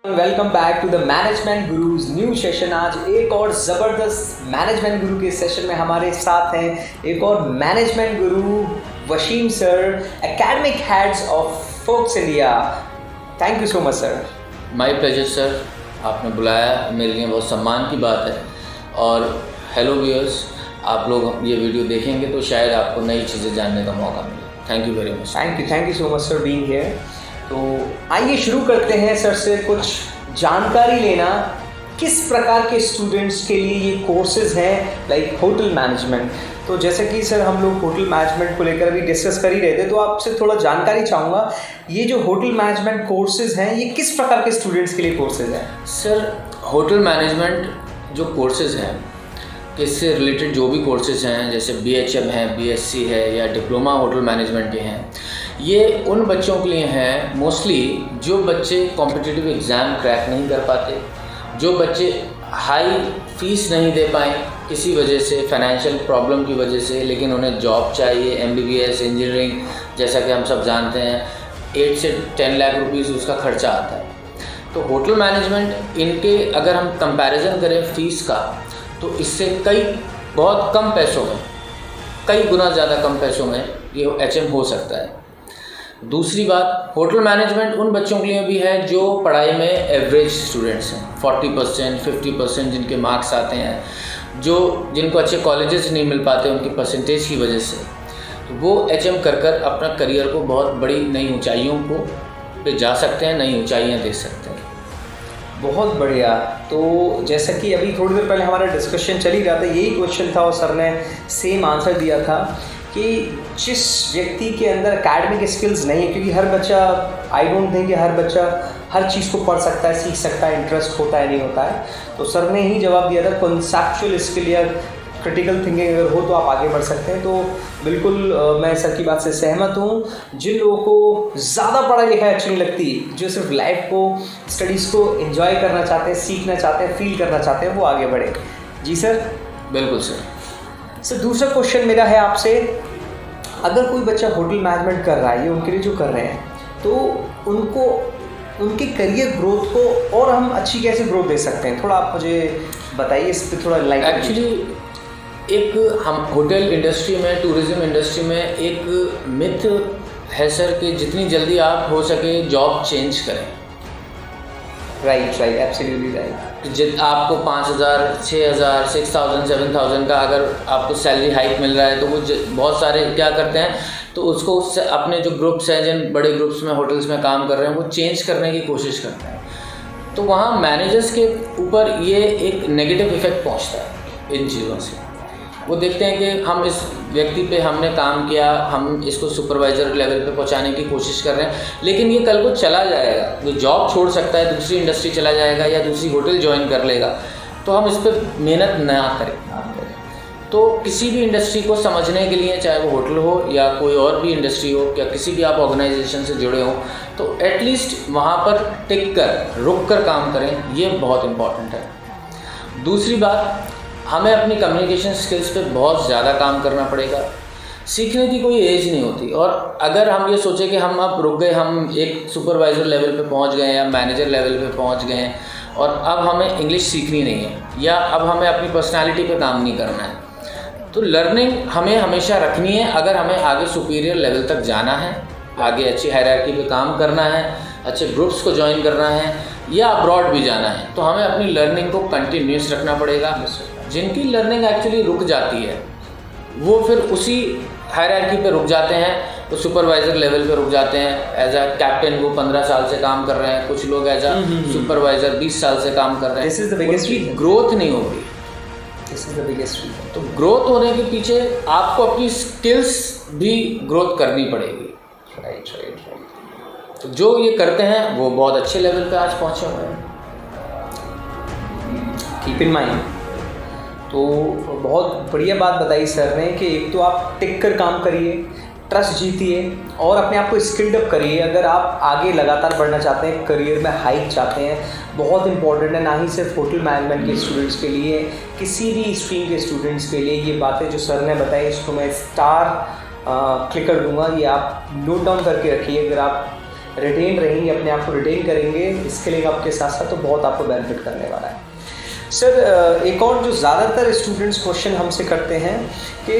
Welcome back to the management gurus new session. आज एक और ज़बरदस्त मैनेजमेंट गुरु के सेशन में हमारे साथ हैं एक और management guru Wasim sir, academic heads of Focus India. Thank you so much sir. My pleasure sir, आपने बुलाया मेरे लिए बहुत सम्मान की बात है। और हेलो व्यूअर्स, आप लोग ये वीडियो देखेंगे तो शायद आपको नई चीज़ें जानने का मौका मिले। Thank you very much. Thank you so much sir being here. तो आइए शुरू करते हैं सर से कुछ जानकारी लेना, किस प्रकार के स्टूडेंट्स के लिए ये कोर्सेज हैं लाइक होटल मैनेजमेंट। तो जैसे कि सर हम लोग होटल मैनेजमेंट को लेकर अभी डिस्कस कर ही रहे थे, तो आपसे थोड़ा जानकारी चाहूँगा, ये जो होटल मैनेजमेंट कोर्सेज हैं ये किस प्रकार के स्टूडेंट्स के लिए कोर्सेज हैं? सर होटल मैनेजमेंट जो कोर्सेज हैं, इससे रिलेटेड जो भी कोर्सेज हैं जैसे BHM है, BSc है या डिप्लोमा होटल मैनेजमेंट के हैं, ये उन बच्चों के लिए हैं मोस्टली जो बच्चे कॉम्पिटिटिव एग्ज़ाम क्रैक नहीं कर पाते, जो बच्चे हाई फीस नहीं दे पाए किसी वजह से, फाइनेंशियल प्रॉब्लम की वजह से, लेकिन उन्हें जॉब चाहिए, MBBS इंजीनियरिंग जैसा कि हम सब जानते हैं 8 से 10 लाख रुपीज़ उसका खर्चा आता है। तो होटल मैनेजमेंट इनके अगर हम कंपैरिजन करें फ़ीस का, तो इससे बहुत कम पैसों में, कई गुना ज़्यादा कम पैसों में ये HM हो सकता है। दूसरी बात, होटल मैनेजमेंट उन बच्चों के लिए भी है जो पढ़ाई में एवरेज स्टूडेंट्स हैं, 40% 50% जिनके मार्क्स आते हैं, जिनको अच्छे कॉलेजेस नहीं मिल पाते उनकी परसेंटेज की वजह से, तो वो HM कर अपना करियर को बहुत बड़ी नई ऊंचाइयों पे जा सकते हैं, नई ऊंचाइयां दे सकते हैं। बहुत बढ़िया। तो जैसा कि अभी थोड़ी देर पहले हमारा डिस्कशन चल ही रहा था, यही क्वेश्चन था और सर ने सेम आंसर दिया था कि जिस व्यक्ति के अंदर एकेडमिक स्किल्स नहीं है, क्योंकि हर बच्चा, आई डोंट थिंक हर बच्चा हर चीज़ को पढ़ सकता है, सीख सकता है, इंटरेस्ट होता है नहीं होता है, तो सर ने ही जवाब दिया था कॉन्सेप्चुअल स्किल या क्रिटिकल थिंकिंग अगर हो तो आप आगे बढ़ सकते हैं। तो बिल्कुल मैं सर की बात से सहमत हूँ। जिन लोगों को ज़्यादा पढ़ाई लिखाई अच्छी नहीं लगती, जो सिर्फ लाइफ को, स्टडीज़ को एंजॉय करना चाहते हैं, सीखना चाहते हैं, फील करना चाहते हैं, वो आगे बढ़े। जी सर। बिल्कुल सर। सर दूसरा क्वेश्चन मेरा है आपसे, अगर कोई बच्चा होटल मैनेजमेंट कर रहा है, ये उनके लिए जो कर रहे हैं, तो उनको उनके करियर ग्रोथ को और हम अच्छी कैसे ग्रोथ दे सकते हैं, थोड़ा आप मुझे बताइए इस पर थोड़ा लाइट। एक्चुअली हम होटल इंडस्ट्री में, टूरिज़्म इंडस्ट्री में एक मिथ है सर कि जितनी जल्दी आप हो सके जॉब चेंज करें। Right, absolutely right. आपको 5,000 6,000 6,000 7,000 का अगर आपको सैलरी हाइक मिल रहा है, तो वो बहुत सारे क्या करते हैं, तो उसको अपने जो ग्रुप्स हैं, जिन बड़े ग्रुप्स में होटल्स में काम कर रहे हैं, वो चेंज करने की कोशिश करते हैं। तो वहाँ मैनेजर्स के ऊपर ये एक नेगेटिव इफ़ेक्ट पहुँचता है इन चीज़ों से। वो देखते हैं कि हम इस व्यक्ति पे हमने काम किया, हम इसको सुपरवाइज़र लेवल पे पहुंचाने की कोशिश कर रहे हैं, लेकिन ये कल को चला जाएगा, वो जॉब छोड़ सकता है, दूसरी इंडस्ट्री चला जाएगा या दूसरी होटल ज्वाइन कर लेगा, तो हम इस पर मेहनत ना करें। तो किसी भी इंडस्ट्री को समझने के लिए, चाहे वो होटल हो या कोई और भी इंडस्ट्री हो या किसी भी आप ऑर्गेनाइजेशन से जुड़े हो, तो एटलीस्ट वहाँ पर टिक कर, रुक कर काम करें, ये बहुत इम्पॉर्टेंट है। दूसरी बात, हमें अपनी कम्युनिकेशन स्किल्स पे बहुत ज़्यादा काम करना पड़ेगा। सीखने की कोई एज नहीं होती, और अगर हम ये सोचें कि हम अब रुक गए, हम एक सुपरवाइज़र लेवल पे पहुंच गए या मैनेजर लेवल पे पहुंच गए हैं और अब हमें इंग्लिश सीखनी नहीं है या अब हमें अपनी पर्सनालिटी पे काम नहीं करना है, तो लर्निंग हमें हमेशा रखनी है। अगर हमें आगे सुपीरियर लेवल तक जाना है, आगे अच्छी हायरार्की पे काम करना है, अच्छे ग्रुप्स को ज्वाइन करना है या अब्रॉड भी जाना है, तो हमें अपनी लर्निंग को कंटिन्यूस रखना पड़ेगा। जिनकी लर्निंग एक्चुअली रुक जाती है, वो फिर उसी हायरार्की पे रुक जाते हैं, तो सुपरवाइज़र लेवल पे रुक जाते हैं। एज अ कैप्टन वो 15 साल से काम कर रहे हैं, कुछ लोग एज अ सुपरवाइज़र 20 साल से काम कर रहे हैं, उनकी ग्रोथ नहीं होगी। This is the biggest reason. तो ग्रोथ होने के पीछे आपको अपनी स्किल्स भी ग्रोथ करनी पड़ेगी। राइट। तो जो ये करते हैं वो बहुत अच्छे लेवल पे आज पहुँचे हुए हैं। Keep in mind. तो बहुत बढ़िया बात बताई सर ने कि एक तो आप टिक कर काम करिए, ट्रस्ट जीतिए और अपने आप को स्किल्ड अप करिए। अगर आप आगे लगातार बढ़ना चाहते हैं, करियर में हाइक चाहते हैं, बहुत इंपॉर्टेंट है, ना ही सिर्फ होटल मैनेजमेंट के स्टूडेंट्स के लिए, किसी भी स्ट्रीम के स्टूडेंट्स के लिए। ये बातें जो सर ने बताई, इसको मैं स्टार क्लिक कर दूँगा, ये आप नोट डाउन करके रखिए। अगर आप रिटेन रहेंगे, अपने आप को रिटेन करेंगे, इसके लिए आपके साथ साथ तो बहुत आपको बेनिफिट करने वाला है। सर एक और जो ज़्यादातर स्टूडेंट्स क्वेश्चन हमसे करते हैं कि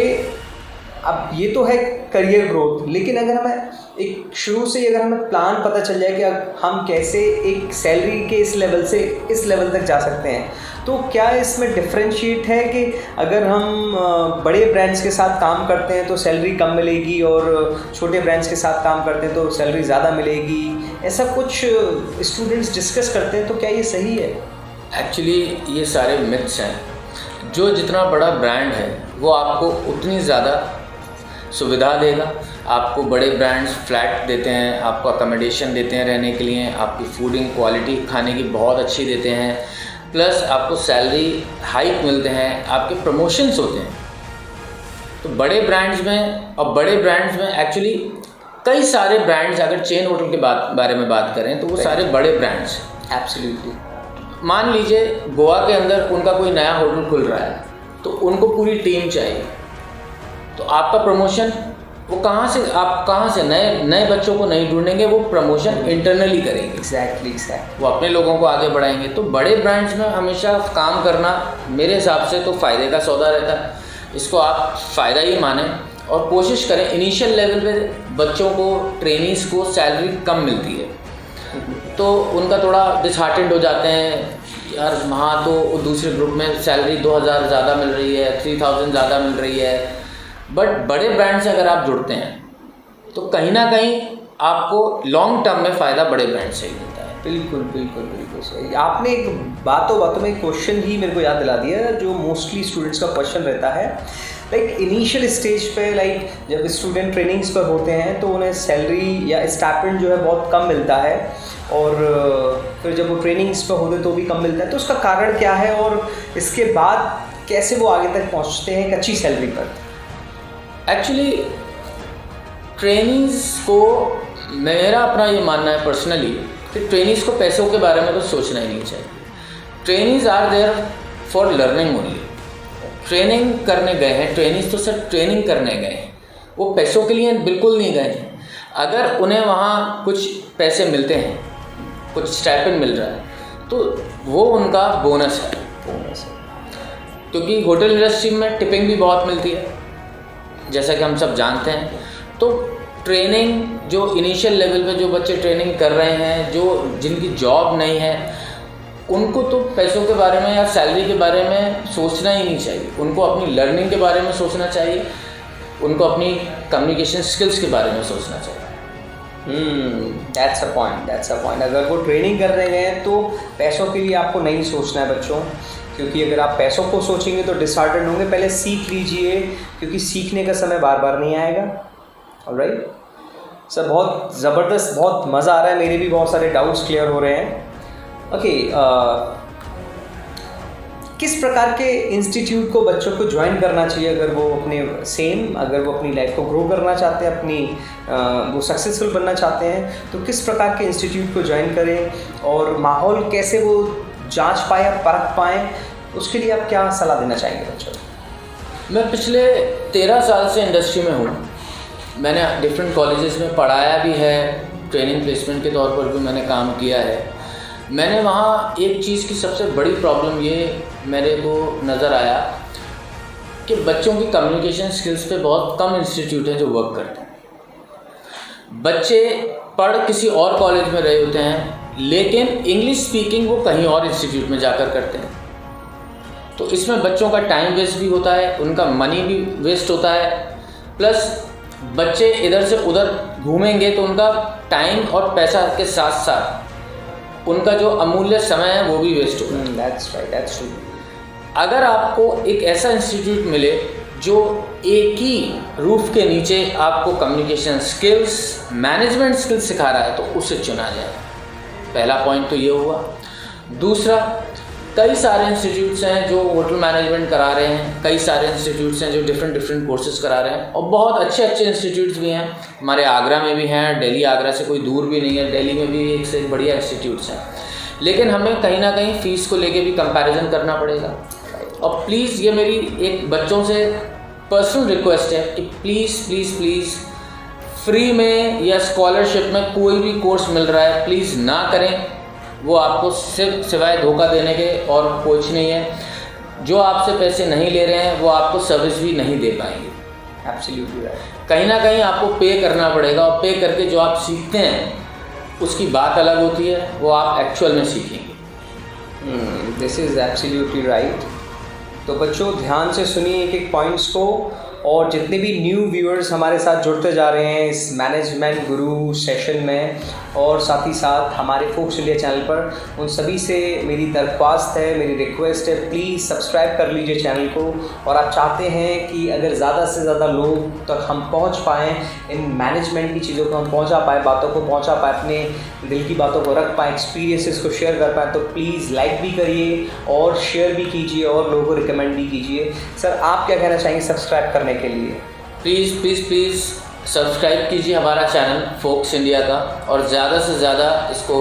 अब ये तो है करियर ग्रोथ, लेकिन अगर हमें एक शुरू से अगर हमें प्लान पता चल जाए कि हम कैसे एक सैलरी के इस लेवल से इस लेवल तक जा सकते हैं, तो क्या इसमें डिफरेंशिएट है कि अगर हम बड़े ब्रांड्स के साथ काम करते हैं तो सैलरी कम मिलेगी और छोटे ब्रांड्स के साथ काम करते हैं तो सैलरी ज़्यादा मिलेगी, ऐसा कुछ स्टूडेंट्स डिस्कस करते हैं, तो क्या ये सही है? एक्चुअली ये सारे मिथ्स हैं। जो जितना बड़ा ब्रांड है वो आपको उतनी ज़्यादा सुविधा देगा। आपको बड़े ब्रांड्स फ्लैट देते हैं, आपको अकोमोडेशन देते हैं रहने के लिए, आपकी फूडिंग क्वालिटी खाने की बहुत अच्छी देते हैं, प्लस आपको सैलरी हाइक मिलते हैं, आपके प्रमोशंस होते हैं। तो बड़े ब्रांड्स में एक्चुअली कई सारे ब्रांड्स, अगर चेन होटल के बारे में बात करें तो वो सारे बड़े ब्रांड्स हैं। एब्सोल्युटली। मान लीजिए गोवा के अंदर उनका कोई नया होटल खुल रहा है तो उनको पूरी टीम चाहिए, तो आपका प्रमोशन वो आप कहाँ से नए बच्चों को नहीं ढूंढेंगे, वो प्रमोशन इंटरनली करेंगे। एग्जैक्टली। वो अपने लोगों को आगे बढ़ाएंगे। तो बड़े ब्रांड्स में हमेशा काम करना मेरे हिसाब से तो फ़ायदे का सौदा रहता है। इसको आप फ़ायदा ही मानें और कोशिश करें। इनिशियल लेवल पे बच्चों को, ट्रेनीज़ को सैलरी कम मिलती है तो उनका थोड़ा डिसहार्टेंड हो जाते हैं, यार वहाँ तो दूसरे ग्रुप में सैलरी 2000 ज़्यादा मिल रही है, 3000 ज़्यादा मिल रही है। बट बड़े ब्रांड से अगर आप जुड़ते हैं तो कहीं ना कहीं आपको लॉन्ग टर्म में फ़ायदा बड़े ब्रांड से ही मिलता है। बिल्कुल सही। आपने एक बातों में क्वेश्चन ही मेरे को याद दिला दिया जो मोस्टली स्टूडेंट्स का क्वेश्चन रहता है। लाइक इनिशियल स्टेज पे, लाइक जब स्टूडेंट ट्रेनिंग्स पर होते हैं तो उन्हें सैलरी या स्टाइपेंड जो है बहुत कम मिलता है, और फिर जब वो ट्रेनिंग्स पर होते तो भी कम मिलता है। तो उसका कारण क्या है और इसके बाद कैसे वो आगे तक पहुंचते हैं एक अच्छी सैलरी पर? एक्चुअली ट्रेनिंग्स को, मेरा अपना ये मानना है पर्सनली कि ट्रेनिंग्स को पैसों के बारे में तो सोचना ही नहीं चाहिए। Trainings are there for learning only. Training करने गए हैं, ट्रेनिंग्स तो सिर्फ ट्रेनिंग करने गए हैं, वो पैसों के लिए बिल्कुल नहीं गए हैं। अगर उन्हें वहाँ कुछ पैसे मिलते हैं, कुछ स्टाइपेंड मिल रहा है, तो वो उनका बोनस है। क्योंकि होटल इंडस्ट्री में टिपिंग भी बहुत मिलती है जैसा कि हम सब जानते हैं। तो ट्रेनिंग जो इनिशियल लेवल पे जो बच्चे ट्रेनिंग कर रहे हैं, जो जिनकी जॉब नहीं है, उनको तो पैसों के बारे में या सैलरी के बारे में सोचना ही नहीं चाहिए। उनको अपनी लर्निंग के बारे में सोचना चाहिए, उनको अपनी कम्युनिकेशन स्किल्स के बारे में सोचना चाहिए। That's a point. अगर वो ट्रेनिंग कर रहे हैं तो पैसों के लिए आपको नहीं सोचना है बच्चों, क्योंकि अगर आप पैसों को सोचेंगे तो डिसहार्टेंड होंगे। पहले सीख लीजिए, क्योंकि सीखने का समय बार बार नहीं आएगा। ऑलराइट सर, बहुत ज़बरदस्त, बहुत मज़ा आ रहा है, मेरे भी बहुत सारे डाउट्स क्लियर हो रहे हैं। ओके, किस प्रकार के इंस्टीट्यूट को बच्चों को ज्वाइन करना चाहिए अगर वो अगर वो अपनी लाइफ को ग्रो करना चाहते हैं, वो सक्सेसफुल बनना चाहते हैं, तो किस प्रकार के इंस्टीट्यूट को ज्वाइन करें और माहौल कैसे वो जांच पाए, परख पाएँ, उसके लिए आप क्या सलाह देना चाहेंगे बच्चों को? मैं पिछले 13 साल से इंडस्ट्री में हूँ। मैंने डिफरेंट कॉलेजेस में पढ़ाया भी है, ट्रेनिंग प्लेसमेंट के तौर पर भी मैंने काम किया है। मैंने वहाँ एक चीज़ की सबसे बड़ी प्रॉब्लम ये मेरे को नज़र आया कि बच्चों की कम्युनिकेशन स्किल्स पे बहुत कम इंस्टीट्यूट हैं जो वर्क करते हैं। बच्चे पढ़ किसी और कॉलेज में रहे होते हैं, लेकिन इंग्लिश स्पीकिंग वो कहीं और इंस्टीट्यूट में जाकर करते हैं। तो इसमें बच्चों का टाइम वेस्ट भी होता है, उनका मनी भी वेस्ट होता है, प्लस बच्चे इधर से उधर घूमेंगे तो उनका टाइम और पैसा के साथ साथ उनका जो अमूल्य समय है वो भी वेस्ट होगा। That's right, that's true. अगर आपको एक ऐसा इंस्टीट्यूट मिले जो एक ही रूफ के नीचे आपको कम्युनिकेशन स्किल्स, मैनेजमेंट स्किल्स सिखा रहा है, तो उसे चुना जाए। पहला पॉइंट तो ये हुआ। दूसरा, कई सारे इंस्टीट्यूट्स हैं जो होटल मैनेजमेंट करा रहे हैं, कई सारे इंस्टीट्यूट्स हैं जो डिफरेंट कोर्सेज करा रहे हैं, और बहुत अच्छे इंस्टीट्यूट्स भी हैं। हमारे आगरा में भी हैं, दिल्ली आगरा से कोई दूर भी नहीं है, दिल्ली में भी एक से एक बढ़िया इंस्टीट्यूट्स हैं। लेकिन हमें कहीं ना कहीं फ़ीस को लेके भी कंपैरिजन करना पड़ेगा। और प्लीज़, ये मेरी एक बच्चों से पर्सनल रिक्वेस्ट है कि प्लीज़ फ्री में या स्कॉलरशिप में कोई भी कोर्स मिल रहा है प्लीज़ ना करें, वो आपको सिर्फ सिवाय धोखा देने के और कुछ नहीं है। जो आपसे पैसे नहीं ले रहे हैं वो आपको सर्विस भी नहीं दे पाएंगे। Absolutely right. कहीं ना कहीं आपको पे करना पड़ेगा, और पे करके जो आप सीखते हैं उसकी बात अलग होती है, वो आप एक्चुअल में सीखेंगे। This is absolutely right. तो बच्चों ध्यान से सुनिए एक एक पॉइंट्स को, और जितने भी न्यू व्यूअर्स हमारे साथ जुड़ते जा रहे हैं इस मैनेजमेंट गुरु सेशन में, और साथ ही साथ हमारे फोक्स इंडिया चैनल पर, उन सभी से मेरी दरख्वास्त है, मेरी रिक्वेस्ट है, प्लीज़ सब्सक्राइब कर लीजिए चैनल को। और आप चाहते हैं कि अगर ज़्यादा से ज़्यादा लोग तक हम पहुंच पाएँ, इन मैनेजमेंट की चीज़ों को हम पहुंचा पाएँ, बातों को पहुंचा पाएँ, अपने दिल की बातों को रख पाएँ, एक्सपीरियंसेस को शेयर कर पाएँ, तो प्लीज़ लाइक भी करिए और शेयर भी कीजिए और लोगों को रिकमेंड भी कीजिए। सर आप क्या कहना चाहेंगे सब्सक्राइब करने के लिए? प्लीज़ सब्सक्राइब कीजिए हमारा चैनल फोक्स इंडिया का, और ज़्यादा से ज़्यादा इसको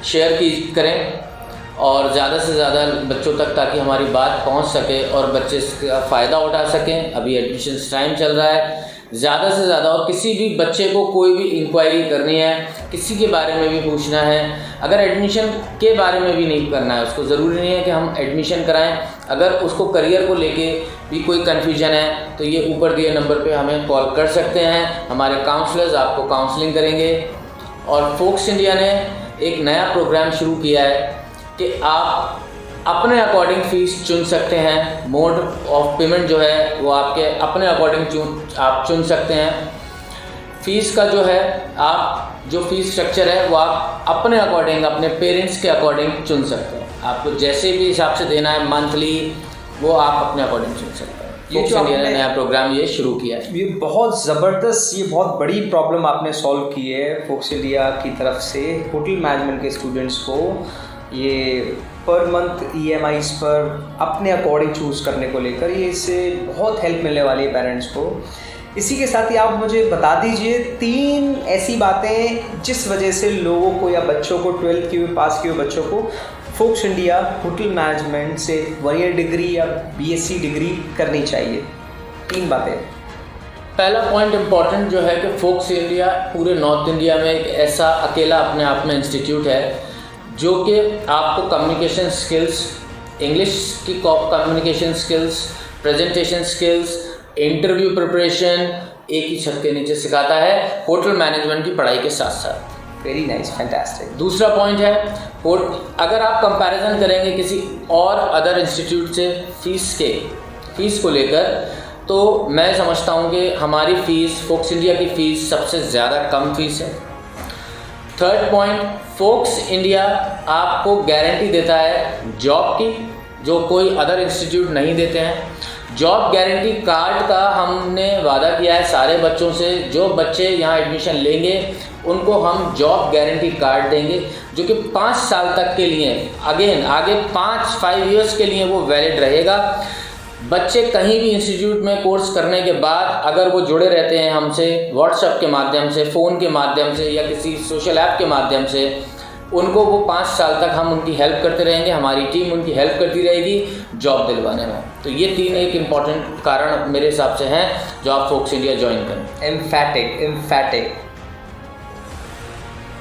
शेयर करें और ज़्यादा से ज़्यादा बच्चों तक, ताकि हमारी बात पहुंच सके और बच्चे इसका फ़ायदा उठा सकें। अभी एडमिशन टाइम चल रहा है, ज़्यादा से ज़्यादा, और किसी भी बच्चे को कोई भी इंक्वायरी करनी है, किसी के बारे में भी पूछना है, अगर एडमिशन के बारे में भी नहीं करना है, उसको ज़रूरी नहीं है कि हम एडमिशन कराएं, अगर उसको करियर को लेके भी कोई कन्फ्यूजन है तो ये ऊपर दिए नंबर पे हमें कॉल कर सकते हैं। हमारे काउंसलर्स आपको काउंसलिंग करेंगे। और फोक्स इंडिया ने एक नया प्रोग्राम शुरू किया है कि आप अपने अकॉर्डिंग फ़ीस चुन सकते हैं। मोड ऑफ पेमेंट जो है वो आपके अपने अकॉर्डिंग आप चुन सकते हैं। फ़ीस का जो है, आप जो फ़ीस स्ट्रक्चर है वो आप अपने अकॉर्डिंग, अपने पेरेंट्स के अकॉर्डिंग चुन सकते हैं। आपको जैसे भी हिसाब से देना है मंथली, वो आप अपने अकॉर्डिंग चुन सकते हैं। फोक्स इंडिया ने नया प्रोग्राम ये शुरू किया है। ये बहुत ज़बरदस्त, ये बहुत बड़ी प्रॉब्लम आपने सॉल्व की है फोक्स इंडिया की तरफ से होटल मैनेजमेंट के स्टूडेंट्स को, ये पर मंथ EMIs पर अपने अकॉर्डिंग चूज़ करने को लेकर, ये इससे बहुत हेल्प मिलने वाली है पेरेंट्स को। इसी के साथ ही आप मुझे बता दीजिए 3 ऐसी बातें जिस वजह से लोगों को या बच्चों को 12th की पास किए हुए बच्चों को फोक्स इंडिया होटल मैनेजमेंट से 1 ईयर डिग्री या BSc डिग्री करनी चाहिए। 3 बातें। पहला पॉइंट इम्पॉर्टेंट जो है कि फोक्स इंडिया पूरे नॉर्थ इंडिया में एक ऐसा अकेला अपने आप में इंस्टीट्यूट है जो कि आपको कम्युनिकेशन स्किल्स, इंग्लिश की communication skills, presentation skills, interview preparation एक ही छत के नीचे सिखाता है, होटल मैनेजमेंट की पढ़ाई के साथ साथ। Very nice, fantastic. दूसरा पॉइंट है, अगर आप कंपैरिजन करेंगे किसी और अदर इंस्टीट्यूट से फ़ीस को लेकर, तो मैं समझता हूँ कि हमारी फ़ीस, फोक्स इंडिया की फ़ीस सबसे ज़्यादा कम फ़ीस है। थर्ड पॉइंट, फोक्स इंडिया आपको गारंटी देता है जॉब की, जो कोई अदर इंस्टीट्यूट नहीं देते हैं। जॉब गारंटी कार्ड का हमने वादा किया है सारे बच्चों से, जो बच्चे यहाँ एडमिशन लेंगे उनको हम जॉब गारंटी कार्ड देंगे, जो कि 5 साल तक के लिए, आगे 5 ईयर्स के लिए वो वैलिड रहेगा। बच्चे कहीं भी इंस्टीट्यूट में कोर्स करने के बाद अगर वो जुड़े रहते हैं हमसे व्हाट्सएप के माध्यम से, फ़ोन के माध्यम से या किसी सोशल ऐप के माध्यम से, उनको वो 5 साल तक हम उनकी हेल्प करते रहेंगे, हमारी टीम उनकी हेल्प करती रहेगी जॉब दिलवाने में। तो ये 3 एक इम्पॉर्टेंट कारण मेरे हिसाब से हैं जो आप फोक्स इंडिया ज्वाइन करें। Emphatic,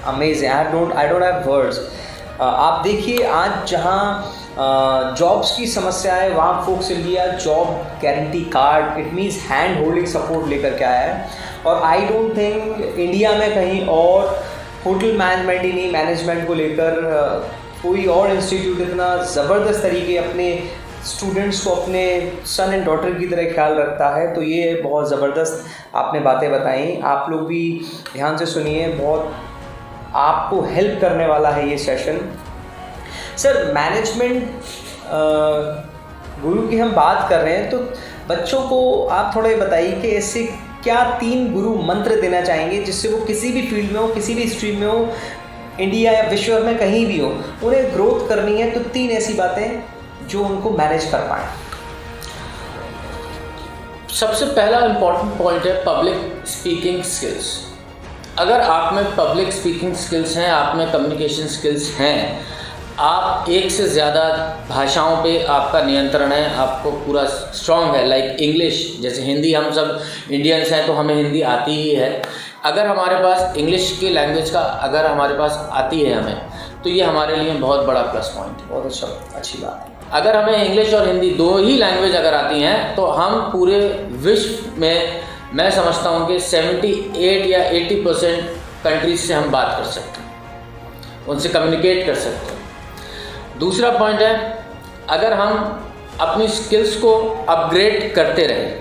amazing, I don't have words. आप देखिए आज जहाँ जॉब्स की समस्या है, वहाँ Focus India job guarantee card, it means hand holding support लेकर के आया है। और आई डोंट थिंक इंडिया में कहीं और होटल मैनेजमेंट ही नहीं, मैनेजमेंट को लेकर कोई और इंस्टीट्यूट इतना ज़बरदस्त तरीके अपने स्टूडेंट्स को अपने सन एंड डॉटर की तरह ख्याल रखता है। तो ये बहुत ज़बरदस्त आपने बातें बताई। आप लोग भी ध्यान से सुनिए, बहुत आपको हेल्प करने वाला है ये सेशन। सर मैनेजमेंट गुरु की हम बात कर रहे हैं, तो बच्चों को आप थोड़ा बताइए कि ऐसे क्या 3 गुरु मंत्र देना चाहेंगे जिससे वो किसी भी फील्ड में हो, किसी भी स्ट्रीम में हो, इंडिया या विश्व में कहीं भी हो, उन्हें ग्रोथ करनी है, तो 3 ऐसी बातें जो उनको मैनेज कर पाएँ। सबसे पहला इम्पॉर्टेंट पॉइंट है पब्लिक स्पीकिंग स्किल्स। अगर आप में पब्लिक स्पीकिंग स्किल्स हैं, आप में कम्युनिकेशन स्किल्स हैं, आप एक से ज़्यादा भाषाओं पे आपका नियंत्रण है, आपको पूरा स्ट्रॉन्ग है, लाइक इंग्लिश, जैसे हिंदी, हम सब इंडियंस हैं तो हमें हिंदी आती ही है। अगर हमारे पास इंग्लिश की लैंग्वेज का अगर हमारे पास आती है हमें, तो ये हमारे लिए बहुत बड़ा प्लस पॉइंट है। बहुत अच्छी बात है। अगर हमें इंग्लिश और हिंदी दो ही लैंग्वेज अगर आती हैं तो हम पूरे विश्व में, मैं समझता हूँ कि 78 या 80% कंट्रीज से हम बात कर सकते हैं, उनसे कम्युनिकेट कर सकते हैं। दूसरा पॉइंट है, अगर हम अपनी स्किल्स को अपग्रेड करते रहें,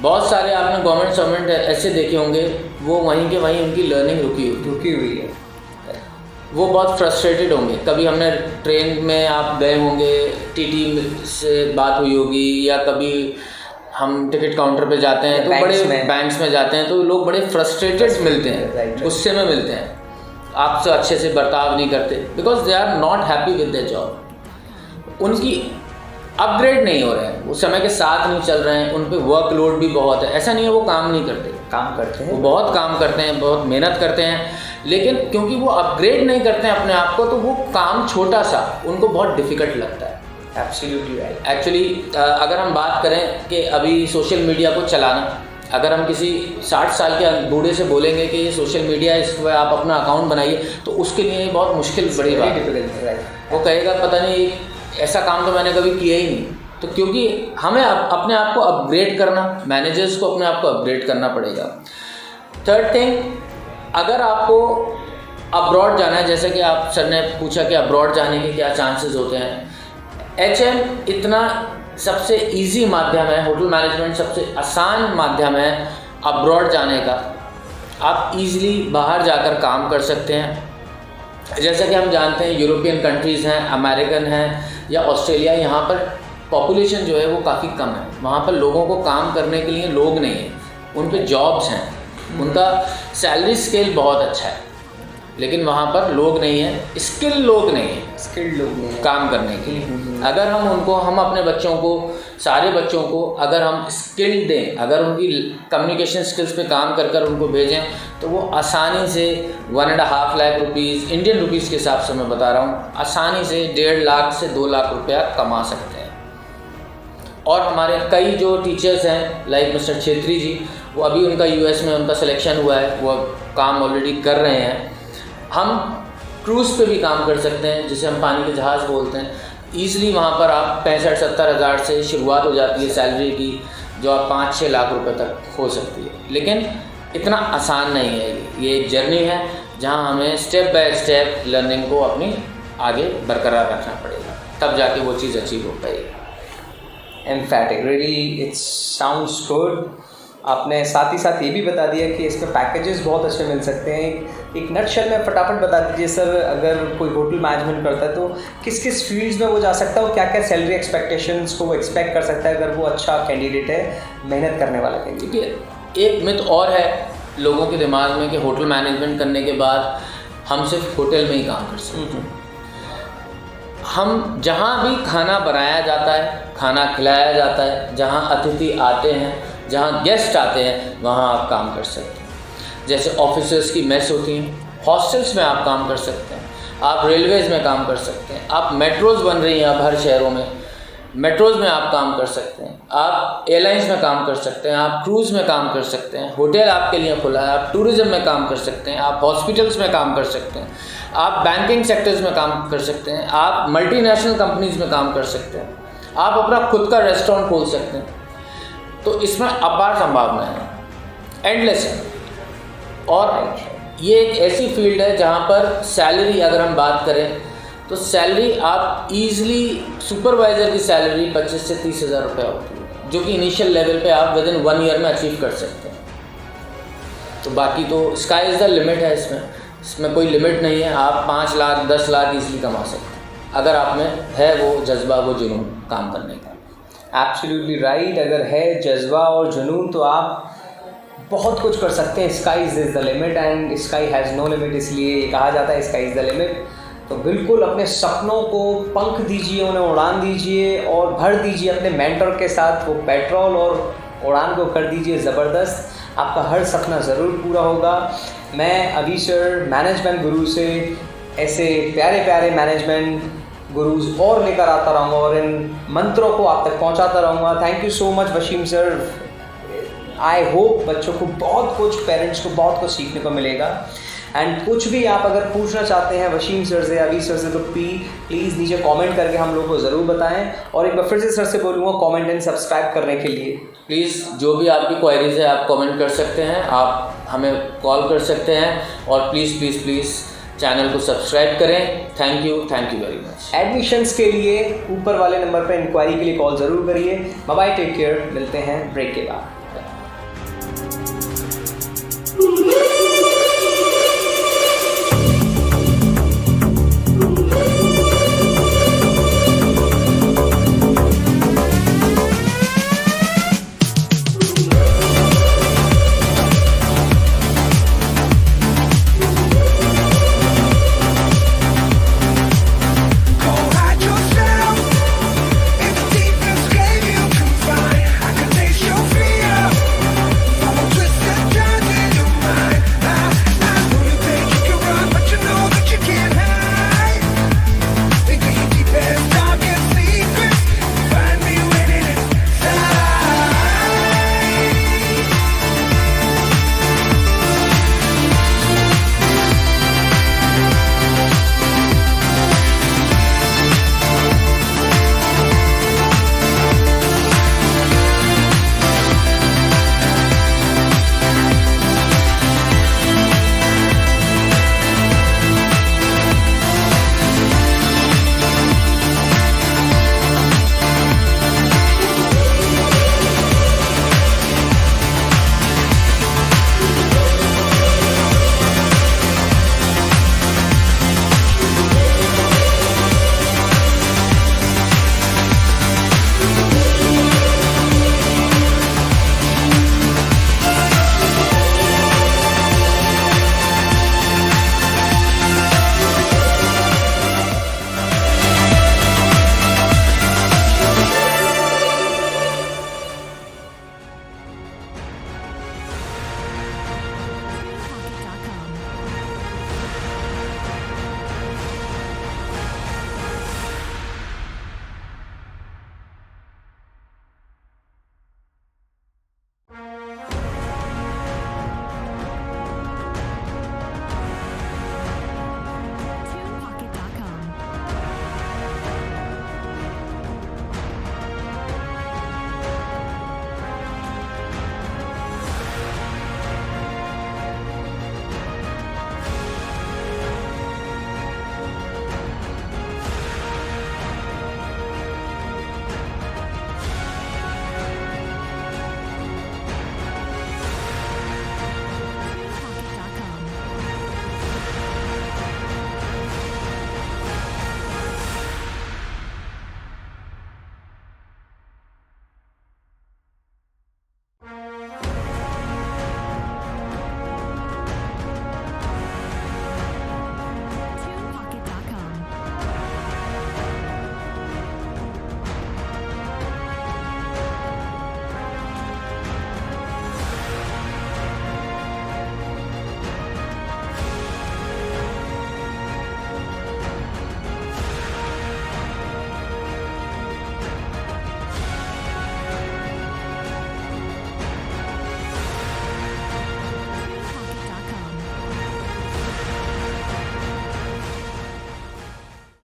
बहुत सारे आपने गवर्नमेंट ऐसे देखे होंगे वो वहीं के वहीं उनकी लर्निंग रुकी हुई है, वो बहुत फ्रस्ट्रेटेड होंगे। कभी हमने ट्रेन में आप गए होंगे, टीटी से बात हुई होगी, या कभी हम टिकट काउंटर पे जाते हैं तो बड़े बैंक्स में जाते हैं तो लोग बड़े फ्रस्ट्रेटेड मिलते हैं, गुस्से में मिलते हैं, आपसे अच्छे से बर्ताव नहीं करते, because they are not happy with their job. उनकी अपग्रेड नहीं हो रहे हैं, वो समय के साथ नहीं चल रहे हैं, उन पे वर्कलोड भी बहुत है। ऐसा नहीं है वो काम नहीं करते, काम करते हैं, वो बहुत काम करते हैं, बहुत मेहनत करते हैं, लेकिन क्योंकि वो अपग्रेड नहीं करते हैं अपने आप को, तो वो काम छोटा सा उनको बहुत डिफ़िकल्ट लगता है। Absolutely right. एक्चुअली अगर हम बात करें कि अभी सोशल मीडिया को चलाना, अगर हम किसी 60 साल के बूढ़े से बोलेंगे कि ये सोशल मीडिया इस पर आप अपना अकाउंट बनाइए, तो उसके लिए बहुत मुश्किल बड़ी बात है। वो कहेगा पता नहीं ऐसा काम तो मैंने कभी किया ही नहीं। तो क्योंकि हमें अपने आप को अपग्रेड करना, मैनेजर्स को अपने आप को अपग्रेड करना पड़ेगा। थर्ड थिंग, अगर आपको अब्रॉड जाना है, जैसे कि आप सर ने पूछा कि अब्रॉड जाने के क्या चांसेस होते हैं, HM इतना सबसे इजी माध्यम है, होटल मैनेजमेंट सबसे आसान माध्यम है अब्रॉड जाने का। आप इजीली बाहर जाकर काम कर सकते हैं। जैसा कि हम जानते हैं यूरोपियन कंट्रीज़ हैं, अमेरिकन हैं या ऑस्ट्रेलिया, यहाँ पर पॉपुलेशन जो है वो काफ़ी कम है, वहाँ पर लोगों को काम करने के लिए लोग नहीं हैं, उन पे जॉब्स हैं, उनका सैलरी स्केल बहुत अच्छा है, लेकिन वहाँ पर लोग नहीं हैं, स्किल्ड लोग नहीं हैं काम करने के लिए। अगर हम अपने बच्चों को, सारे बच्चों को अगर हम स्किल्ड दें, अगर उनकी कम्युनिकेशन स्किल्स पे काम कर कर उनको भेजें, तो वो आसानी से 1.5 लाख रुपीज़, इंडियन रुपीज़ के हिसाब से मैं बता रहा हूँ, आसानी से 1.5 लाख से 2 लाख रुपया कमा सकते हैं। और हमारे कई जो टीचर्स हैं लाइक मिस्टर छेत्री जी, वो अभी उनका US में उनका सिलेक्शन हुआ है, वो काम ऑलरेडी कर रहे हैं। हम क्रूज़ पे भी काम कर सकते हैं, जिसे हम पानी के जहाज़ बोलते हैं। ईज़िली वहाँ पर आप 65-70 हज़ार से शुरुआत हो जाती है सैलरी की, जो आप 5-6 लाख रुपए तक हो सकती है। लेकिन इतना आसान नहीं है, ये एक जर्नी है जहाँ हमें स्टेप बाय स्टेप लर्निंग को अपनी आगे बरकरार रखना पड़ेगा, तब जाके वो चीज़ अचीव हो पाएगी। एम्फैटिक, रियली इट साउंड्स गुड। आपने साथ ही साथ ये भी बता दिया कि इसमें पैकेजेस बहुत अच्छे मिल सकते हैं। एक नटशेल में फटाफट बता दीजिए सर, अगर कोई होटल मैनेजमेंट करता है तो किस किस फील्ड्स में वो जा सकता है और क्या क्या सैलरी एक्सपेक्टेशंस को वो एक्सपेक्ट कर सकता है अगर वो अच्छा कैंडिडेट है, मेहनत करने वाला कैंडिडेट। एक मिथ और है लोगों के दिमाग में कि होटल मैनेजमेंट करने के बाद हम सिर्फ होटल में ही काम कर सकते हैं। हम जहाँ भी खाना बनाया जाता है, खाना खिलाया जाता है, जहाँ अतिथि आते हैं, जहाँ गेस्ट आते हैं, वहाँ आप काम कर सकते हैं। जैसे ऑफिसर्स की मेस होती हैं, हॉस्टल्स में आप काम कर सकते हैं, आप रेलवेज़ में काम कर सकते हैं, आप मेट्रोज़ बन रही हैं अब हर शहरों में, मेट्रोज़ में आप काम कर सकते हैं, आप एयरलाइंस में काम कर सकते हैं, आप क्रूज़ में काम कर सकते हैं, होटल आपके लिए खुला है, आप टूरिज़्म में काम कर सकते हैं, आप हॉस्पिटल्स में काम कर सकते हैं, आप बैंकिंग सेक्टर्स में काम कर सकते हैं, आप मल्टीनेशनल कंपनीज़ में काम कर सकते हैं, आप अपना खुद का रेस्टोरेंट खोल सकते हैं। तो इसमें अपार संभावना है, एंडलेस है। और ये एक ऐसी फील्ड है जहाँ पर सैलरी अगर हम बात करें तो सैलरी आप ईज़िली, सुपरवाइज़र की सैलरी 25 से 30 हज़ार रुपये होती है, जो कि इनिशियल लेवल पे आप विद इन 1 ईयर में अचीव कर सकते हैं। तो बाकी तो स्काई इज़ द लिमिट है, इसमें कोई लिमिट नहीं है। आप 5 लाख 10 लाख ईज़िली कमा सकते हैं अगर आप में है वो जज्बा, वो जुनून काम करने का। एब्सोल्युटली राइट, अगर है जज्बा और जुनून तो आप बहुत कुछ कर सकते हैं। Sky is the limit and sky has no limit, इसलिए कहा जाता है स्काई इज़ द लिमिट। तो बिल्कुल अपने सपनों को पंख दीजिए, उन्हें उड़ान दीजिए और भर दीजिए अपने मेंटर के साथ वो पेट्रोल, और उड़ान को कर दीजिए ज़बरदस्त। आपका हर सपना ज़रूर पूरा होगा। मैं अभी सर मैनेजमेंट गुरु से ऐसे प्यारे प्यारे मैनेजमेंट गुरुज और लेकर आता रहूँगा और इन मंत्रों को आप तक पहुँचाता रहूँगा। Thank you so much Wasim sir, I hope बच्चों को बहुत कुछ, पेरेंट्स को बहुत कुछ सीखने को मिलेगा। एंड कुछ भी आप अगर पूछना चाहते हैं वसीम सर से या अभी सर से तो प्लीज़ नीचे कमेंट करके हम लोग को ज़रूर बताएं। और एक बार फिर से सर से बोलूँगा कमेंट एंड सब्सक्राइब करने के लिए। प्लीज़ जो भी आपकी क्वेरीज है आप कमेंट कर सकते हैं, आप हमें कॉल कर सकते हैं, और प्लीज़ चैनल को सब्सक्राइब करें। Thank you very much. Admissions के लिए ऊपर वाले नंबर पर इंक्वायरी के लिए कॉल ज़रूर करिए। बाय बाय, टेक केयर, मिलते हैं ब्रेक के बाद।